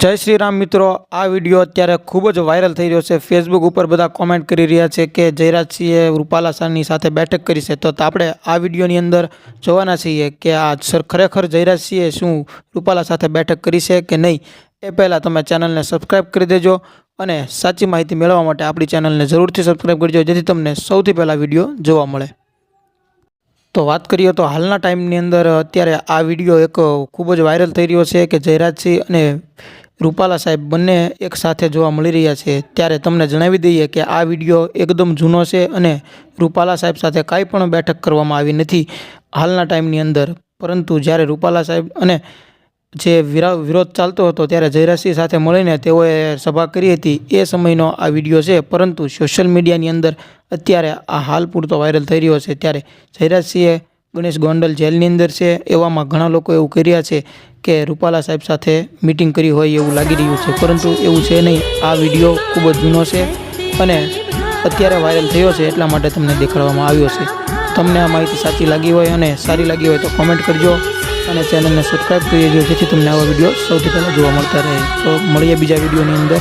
जय श्री राम मित्रों, आ विडियो अत्यारे खूब ज वायरल थई रह्यो छे। फेसबुक पर बधा कॉमेंट करी रह्या छे कि जयराजसिंहे रूपाला सरनी साथे बैठक करी छे। तो आपणे आ विडियोनी अंदर जोवाना छीए कि आ खरेखर जयराजसिंहे शुं रूपाला साथे बैठक करी छे कि नहीं। ए पहेला तमे चेनलने सब्सक्राइब करी देजो अने साची माहिती मेळववा माटे आपणी चेनलने जरूरथी सब्सक्राइब करजो, जेथी तमने सौथी पहेला विडियो जोवा मळे। तो बात करिए तो हालना टाइमनी अंदर अत्यारे आ विडियो एक खूब ज वायरल थई रह्यो छे कि जयराजसिंह अने रूपाला साहेब बंने एक साथे जोवा मळी रह्या छे। त्यारे तमने जणावी दઈએ कि आ विडियो एकदम जूनो छे अने रूपाला साहेब साथे कांई पण बैठक करवामां आवी नथी हालना टाइमनी अंदर। परंतु ज्यारे रूपाला साहेब अने जे विरोध चालतो हतो त्यारे जयराजसिंह साथे मळीने तेओए सभा करी हती, ए समयनो आ विडियो छे। परंतु सोशल मीडियानी अंदर अत्यारे आ हाल पूरतो वायरल थई रह्यो छे। त्यारे जयराजसिंहे गणेश गोंडल जेलनी अंदर छे, एवामां घणा लोको एवुं कही रह्या छे कि रूपाला साहेब साथे मीटिंग करी होय एवुं लागी रह्युं छे। परंतु एवुं छे नहीं। आ विडियो खूब ज जूनो छे अने अत्यारे वायरल थयो छे, एटला माटे तमने देखाडवामां आव्यो छे। तमने आ माहिती साची लागी होय अने सारी लागी होय तो कॉमेंट करजो અને ચેનલને સબસ્ક્રાઈબ કરી દેજો, જેથી તમને આવા વિડીયો સૌથી પહેલાં જોવા મળતા રહે। તો મળીએ બીજા વિડીયોની અંદર।